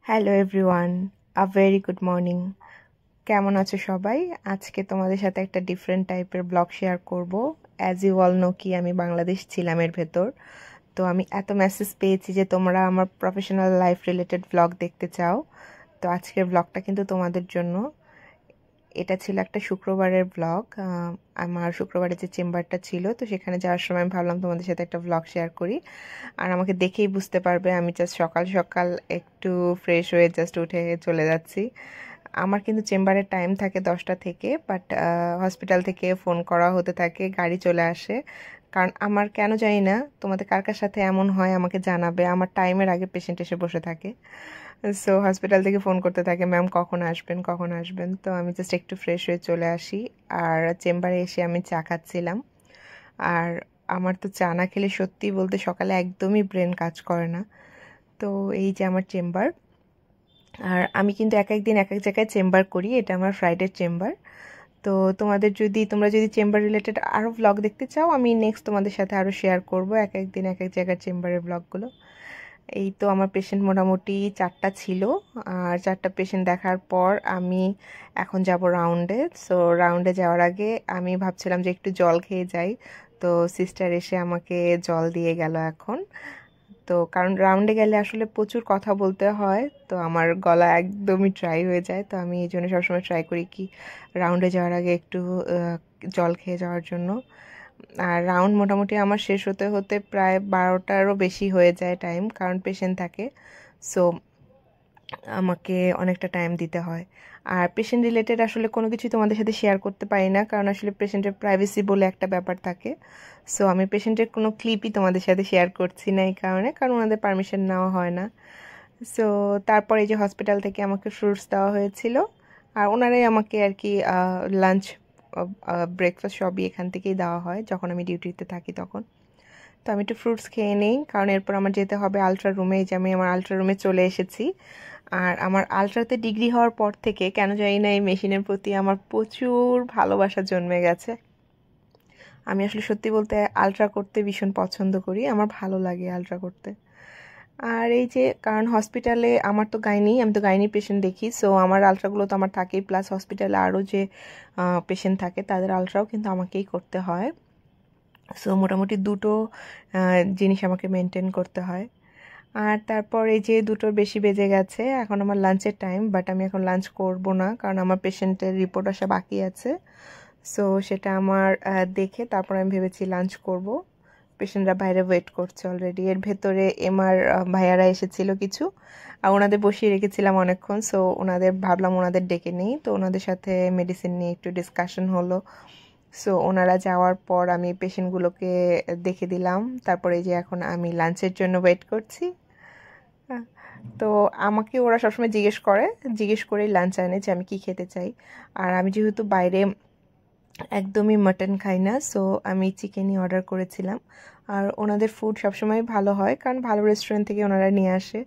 Hello everyone, a very good morning. কেমন আছো সবাই? আজকে তোমাদের সাথে একটা ডিফারেন্ট টাইপের ব্লগ শেয়ার করব। অ্যাজ ইউ অল নো কি আমি বাংলাদেশ ছিলাম এর ভেতর। তো আমি এত মেসেজ পেয়েছি যে তোমরা আমার প্রফেশনাল লাইফ রিলেটেড ব্লগ দেখতে চাও। তো আজকের ব্লগটা কিন্তু তোমাদের জন্য। এটা ছিল একটা শুক্রবারের ব্লগ। আমার শুক্রবারে যে চেম্বারটা ছিল, তো সেখানে যাওয়ার সময় আমি ভাবলাম তোমাদের সাথে একটা ব্লগ শেয়ার করি। আর আমাকে দেখেই বুঝতে পারবে আমি জাস্ট সকাল সকাল একটু ফ্রেশ হয়ে জাস্ট উঠে চলে যাচ্ছি। আমার কিন্তু চেম্বারের টাইম থাকে 10টা থেকে, বাট হসপিটাল থেকে ফোন করা হতে থাকে, গাড়ি চলে আসে। কারণ আমার কেন জানি না, তোমাদের কার কার সাথে এমন হয় আমাকে জানাবে, আমার টাইমের আগে পেশেন্ট এসে বসে থাকে। সো হসপিটাল থেকে ফোন করতে থাকে, ম্যাম কখন আসবেন কখন আসবেন। তো আমি জাস্ট একটু ফ্রেশ হয়ে চলে আসি। আর চেম্বারে এসে আমি চা খাচ্ছিলাম। আর আমার তো চা না খেলে সত্যি বলতে সকালে একদমই ব্রেন কাজ করে না। তো এই যে আমার চেম্বার। আর আমি কিন্তু এক এক দিন এক এক জায়গায় চেম্বার করি, এটা আমার ফ্রাইডে চেম্বার। তো তোমরা যদি চেম্বার রিলেটেড আরও ব্লগ দেখতে চাও, আমি নেক্সট তোমাদের সাথে আরও শেয়ার করব এক এক দিন এক এক জায়গার চেম্বারের ব্লগগুলো। এই তো আমার পেশেন্ট মোটামুটি 4টা ছিল। আর 4টা পেশেন্ট দেখার পর আমি এখন যাব রাউন্ডে। সো রাউন্ডে যাওয়ার আগে আমি ভাবছিলাম যে একটু জল খেয়ে যাই। তো সিস্টার এসে আমাকে জল দিয়ে গেল এখন। তো কারণ রাউন্ডে গেলে আসলে প্রচুর কথা বলতে হয়, তো আমার গলা একদমই ড্রাই হয়ে যায়। তো আমি এই জন্য সবসময় ট্রাই করি কি রাউন্ডে যাওয়ার আগে একটু জল খেয়ে যাওয়ার জন্য। আর রাউন্ড মোটামুটি আমার শেষ হতে হতে প্রায় 12টারও বেশি হয়ে যায় টাইম, কারণ পেশেন্ট থাকে। সো আমাকে অনেকটা টাইম দিতে হয়। আর পেশেন্ট রিলেটেড আসলে কোনো কিছুই তোমাদের সাথে শেয়ার করতে পারি না, কারণ আসলে পেশেন্টের প্রাইভেসি বলে একটা ব্যাপার থাকে। সো আমি পেশেন্টের কোনো ক্লিপই তোমাদের সাথে শেয়ার করছি না এই কারণে, কারণ ওনাদের পারমিশন নেওয়া হয় না। সো তারপরে এই যে হসপিটাল থেকে আমাকে ফ্রুটস দেওয়া হয়েছিল। আর ওনারাই আমাকে আর কি লাঞ্চ, ব্রেকফাস্ট সবই এখান থেকেই দেওয়া হয় যখন আমি ডিউটিতে থাকি তখন। তো আমি একটু ফ্রুটস খেয়ে নিই, কারণ এরপর আমার যেতে হবে আলট্রা রুমে। এই যে আমি আমার আলট্রা রুমে চলে এসেছি। আর আমার আলট্রাতে ডিগ্রি হওয়ার পর থেকে কেন জানি না এই মেশিনের প্রতি আমার প্রচুর ভালোবাসা জন্মে গেছে। আমি আসলে সত্যি বলতে আলট্রা করতে ভীষণ পছন্দ করি, আমার ভালো লাগে আলট্রা করতে। আর এই যে কারণ হসপিটালে আমার তো আমি তো গাইনি পেশেন্ট দেখি, সো আমার আলট্রাগুলো তো আমার থাকেই, প্লাস হসপিটালে আরও যে পেশেন্ট থাকে তাদের আলট্রাও কিন্তু আমাকেই করতে হয়। সো মোটামুটি দুটো জিনিস আমাকে মেনটেন করতে হয়। আর তারপর এই যে 2টোর বেশি বেজে গেছে, এখন আমার লাঞ্চের টাইম, বাট আমি এখন লাঞ্চ করব না, কারণ আমার পেশেন্টের রিপোর্ট আসা বাকি আছে। সো সেটা আমার দেখে তারপর আমি ভেবেছি লাঞ্চ করব। পেশেন্টরা বাইরে ওয়েট করছে অলরেডি। এর ভেতরে এমআর ভাইয়ারা এসেছিল কিছু, আর ওনাদের বসিয়ে রেখেছিলাম অনেকক্ষণ। সো ভাবলাম ওনাদের ডেকে নিই, তো ওনাদের সাথে মেডিসিন নিয়ে একটু ডিসকাশন হলো। সো ওনারা যাওয়ার পর আমি পেশেন্টগুলোকে দেখে দিলাম। তারপরে এই যে এখন আমি লাঞ্চের জন্য ওয়েট করছি। হ্যাঁ, তো আমাকে ওরা সবসময় জিজ্ঞেস করেই লাঞ্চ আনে যে আমি কি খেতে চাই। আর আমি যেহেতু বাইরে একদমই মাটন খাই না, সো আমি চিকেনই অর্ডার করেছিলাম। আর ওনাদের ফুড সবসময় ভালো হয়, কারণ ভালো রেস্টুরেন্ট থেকে ওনারা নিয়ে আসে।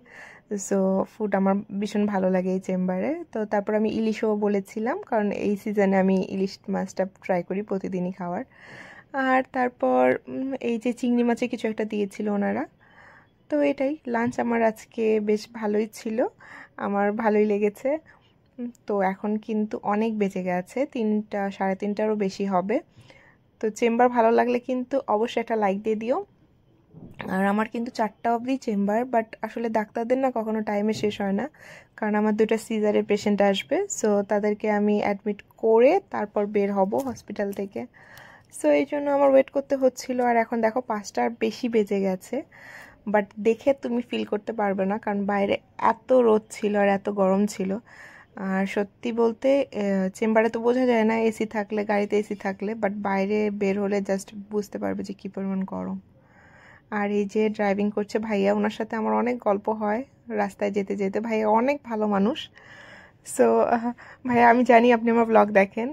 সো ফুড আমার ভীষণ ভালো লাগে এই চেম্বারে। তো তারপর আমি ইলিশও বলেছিলাম, কারণ এই সিজনে আমি ইলিশ মাছটা ট্রাই করি প্রতিদিনই খাওয়ার। আর তারপর এই যে চিংড়ি মাছের কিছু একটা দিয়েছিল ওনারা। তো এটাই লাঞ্চ আমার আজকে বেশ ভালোই ছিল, আমার ভালোই লেগেছে। তো এখন কিন্তু অনেক বেজে গেছে, 3টা 3:30টারও বেশি হবে। তো চেম্বার ভালো লাগলে কিন্তু অবশ্যই একটা লাইক দিয়ে দিও। আর আমার কিন্তু 4টা অবধি চেম্বার, বাট আসলে ডাক্তারদের না কখনো টাইমে শেষ হয় না, কারণ আমার 2টা সিজারের পেশেন্ট আসবে। সো তাদেরকে আমি অ্যাডমিট করে তারপর বের হব হসপিটাল থেকে। সো এই জন্য আমার ওয়েট করতে হচ্ছিল। আর এখন দেখো 5টার বেশি বেজে গেছে, বাট দেখে তুমি ফিল করতে পারবে না, কারণ বাইরে এত রোদ ছিল আর এত গরম ছিল। আর সত্যি বলতে চেম্বারে তো বোঝা যায় না এসি থাকলে, গাড়িতে এসি থাকলে, বাট বাইরে বের হলে জাস্ট বুঝতে পারবে যে কী পরিমাণ গরম। আর এই যে ড্রাইভিং করছে ভাইয়া, ওনার সাথে আমার অনেক গল্প হয় রাস্তায় যেতে যেতে। ভাইয়া অনেক ভালো মানুষ। সো ভাইয়া, আমি জানি আপনি আমার ব্লগ দেখেন,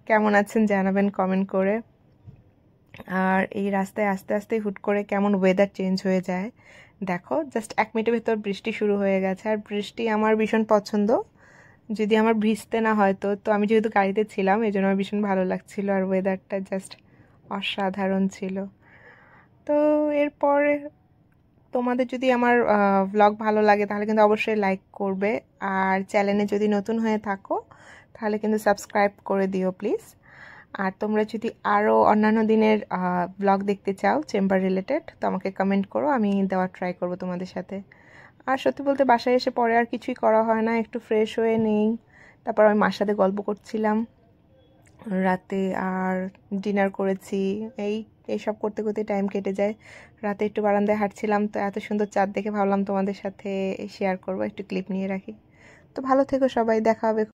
কেমন আছেন জানাবেন কমেন্ট করে। আর এই রাস্তায় আস্তে আস্তে হুট করে কেমন ওয়েদার চেঞ্জ হয়ে যায় দেখো। জাস্ট 1 মিনিটের ভেতর বৃষ্টি শুরু হয়ে গেছে। আর বৃষ্টি আমার ভীষণ পছন্দ, যদি আমার ভিজতে না হয়তো। তো আমি যেহেতু গাড়িতে ছিলাম এই জন্য আমার ভীষণ ভালো লাগছিল, আর ওয়েদারটা জাস্ট অসাধারণ ছিল। তো এরপরে তোমাদের যদি আমার ব্লগ ভালো লাগে তাহলে কিন্তু অবশ্যই লাইক করবে, আর চ্যানেলে যদি নতুন হয়ে থাকো তাহলে কিন্তু সাবস্ক্রাইব করে দিও প্লিজ। আর তোমরা যদি আরও অন্যান্য দিনের ব্লগ দেখতে চাও চেম্বার রিলেটেড তো আমাকে কমেন্ট করো, আমি দেওয়ার ট্রাই করব তোমাদের সাথে। আর সত্যি বলতে বাসায় এসে পরে আর কিছুই করা হয় না, একটু ফ্রেশ হয়ে নেই, তারপর আমি মার সাথে গল্প করছিলাম রাতে, আর ডিনার করেছি। এই এইসব করতে করতে টাইম কেটে যায়। রাতে একটু বারান্দায় হাঁটছিলাম, তো এত সুন্দর চাঁদ দেখে ভাবলাম তোমাদের সাথে শেয়ার করব, একটু ক্লিপ নিয়ে রাখি। তো ভালো থেকো সবাই, দেখা হবে।